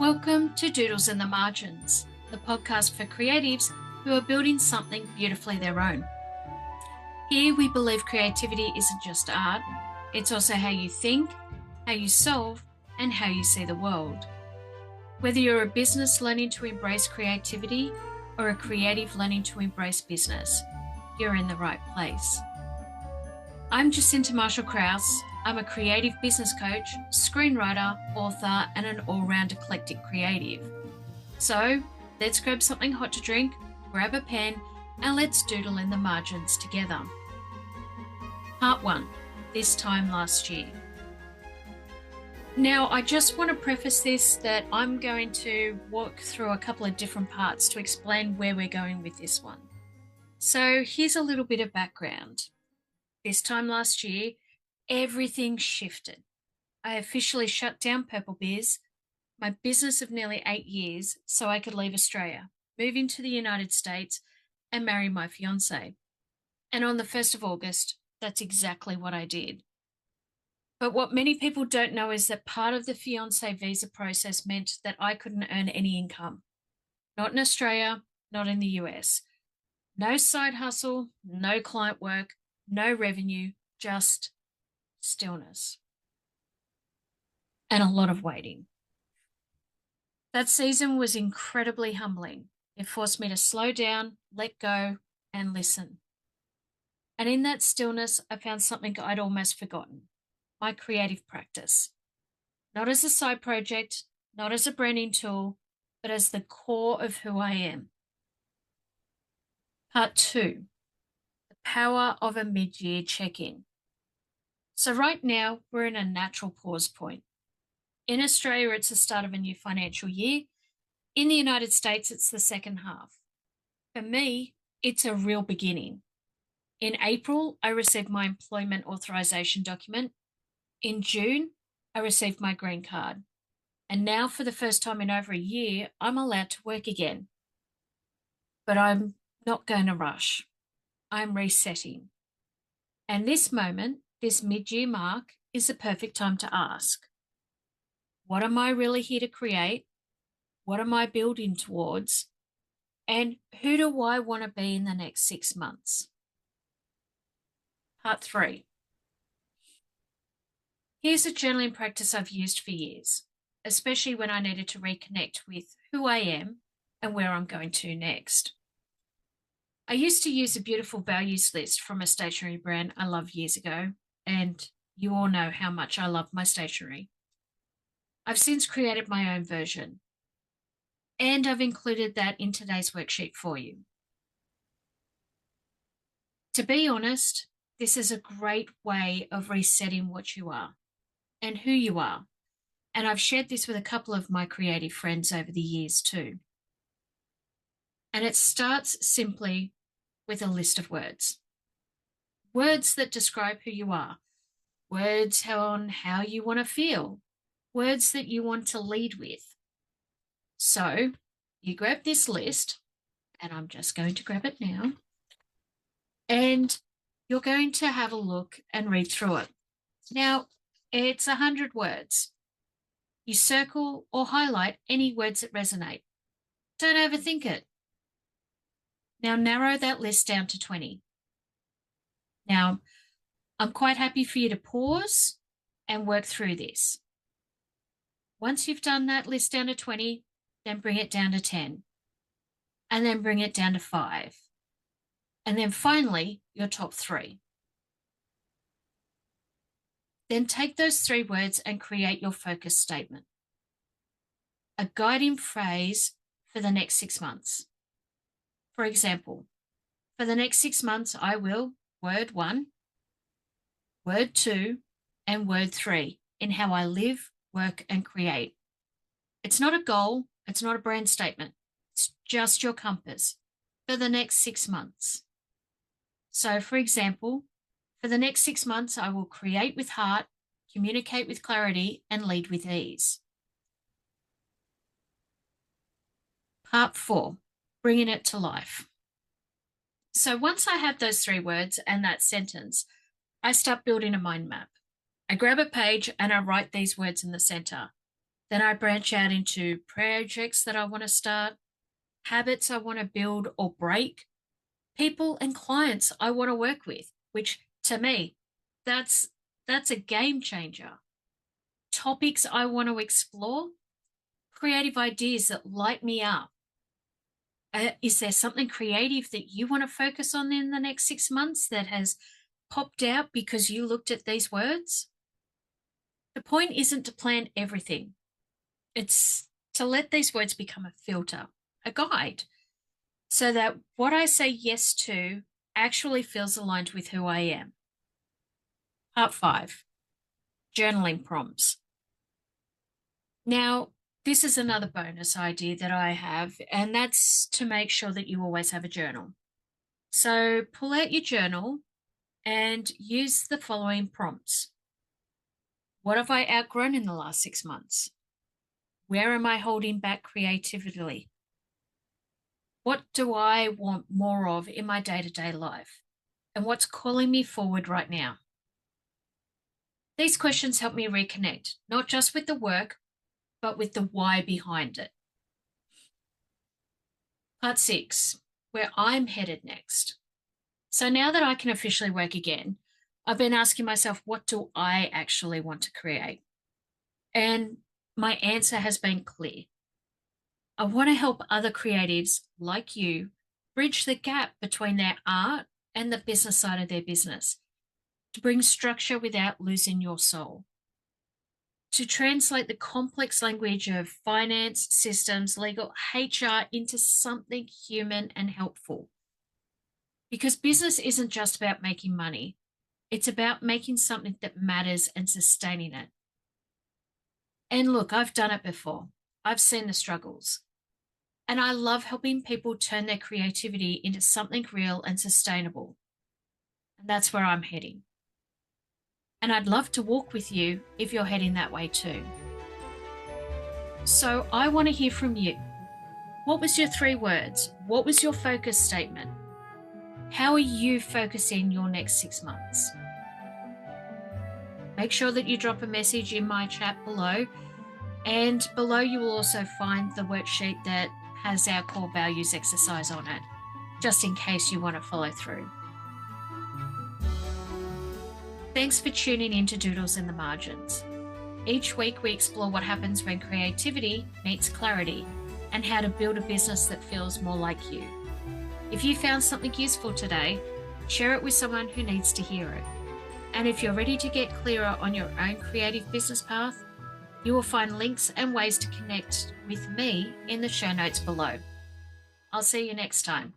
Welcome to Doodles in the Margins, the podcast for creatives who are building something beautifully their own. Here we believe creativity isn't just art, it's also how you think, how you solve, and how you see the world. Whether you're a business learning to embrace creativity or a creative learning to embrace business, you're in the right place. I'm Marshall-Crouse. I'm a creative business coach, screenwriter, author, and an all-round eclectic creative. So let's grab something hot to drink, grab a pen, and let's doodle in the margins together. Part 1, this time last year. Now, I just want to preface this that I'm going to walk through a couple of different parts to explain where we're going with this one. So here's a little bit of background. This time last year, everything shifted. I officially shut down Purple Biz, my business of nearly 8 years, so I could leave Australia, move into the United States, and marry my fiance. And on the 1st of August, that's exactly what I did. But what many people don't know is that part of the fiance visa process meant that I couldn't earn any income. Not in Australia, not in the US. No side hustle, no client work, no revenue, just stillness. And a lot of waiting. That season was incredibly humbling. It forced me to slow down, let go, and listen. And in that stillness, I found something I'd almost forgotten. My creative practice. Not as a side project, not as a branding tool, but as the core of who I am. Part 2. The power of a mid-year check-in. So right now, we're in a natural pause point. In Australia, it's the start of a new financial year. In the United States, it's the second half. For me, it's a real beginning. In April, I received my employment authorization document. In June, I received my green card. And now, for the first time in over a year, I'm allowed to work again. But I'm not going to rush. I'm resetting. And this moment, this mid-year mark, is the perfect time to ask, what am I really here to create? What am I building towards? And who do I want to be in the next 6 months? Part 3. Here's a journaling practice I've used for years, especially when I needed to reconnect with who I am and where I'm going to next. I used to use a beautiful values list from a stationery brand I loved years ago, and you all know how much I love my stationery. I've since created my own version, and I've included that in today's worksheet for you. To be honest, this is a great way of resetting what you are and who you are, and I've shared this with a couple of my creative friends over the years too. And it starts simply with a list of words. Words that describe who you are. Words on how you want to feel. Words that you want to lead with. So you grab this list, and I'm just going to grab it now, and you're going to have a look and read through it. Now, it's 100 words. You circle or highlight any words that resonate. Don't overthink it. Now narrow that list down to 20. Now, I'm quite happy for you to pause and work through this. Once you've done that list down to 20, then bring it down to 10. And then bring it down to 5. And then finally, your top 3. Then take those 3 words and create your focus statement. A guiding phrase for the next 6 months. For example, for the next 6 months, I will word 1, word 2, and word 3 in how I live, work, and create. It's not a goal. It's not a brand statement. It's just your compass for the next 6 months. So, for example, for the next 6 months, I will create with heart, communicate with clarity, and lead with ease. Part 4, bringing it to life. So once I have those 3 words and that sentence, I start building a mind map. I grab a page and I write these words in the center. Then I branch out into projects that I want to start, habits I want to build or break, people and clients I want to work with, which to me, that's that's a game changer. Topics I want to explore, creative ideas that light me up. Is there something creative that you want to focus on in the next 6 months that has popped out because you looked at these words? The point isn't to plan everything. It's to let these words become a filter, a guide, so that what I say yes to actually feels aligned with who I am. Part 5, journaling prompts. Now, this is another bonus idea that I have, and that's to make sure that you always have a journal. So pull out your journal and use the following prompts. What have I outgrown in the last 6 months? Where am I holding back creatively? What do I want more of in my day-to-day life? And what's calling me forward right now? These questions help me reconnect, not just with the work, but with the why behind it. Part 6, where I'm headed next. So now that I can officially work again, I've been asking myself, what do I actually want to create? And my answer has been clear. I want to help other creatives like you bridge the gap between their art and the business side of their business, to bring structure without losing your soul, to translate the complex language of finance, systems, legal, HR into something human and helpful. Because business isn't just about making money, it's about making something that matters and sustaining it. And look, I've done it before. I've seen the struggles. And I love helping people turn their creativity into something real and sustainable. And that's where I'm heading. And I'd love to walk with you if you're heading that way too. So I want to hear from you. What was your 3 words? What was your focus statement? How are you focusing your next 6 months? Make sure that you drop a message in my chat below. And below you will also find the worksheet that has our core values exercise on it, just in case you want to follow through. Thanks for tuning in to Doodles in the Margins. Each week we explore what happens when creativity meets clarity and how to build a business that feels more like you. If you found something useful today, share it with someone who needs to hear it. And if you're ready to get clearer on your own creative business path, you will find links and ways to connect with me in the show notes below. I'll see you next time.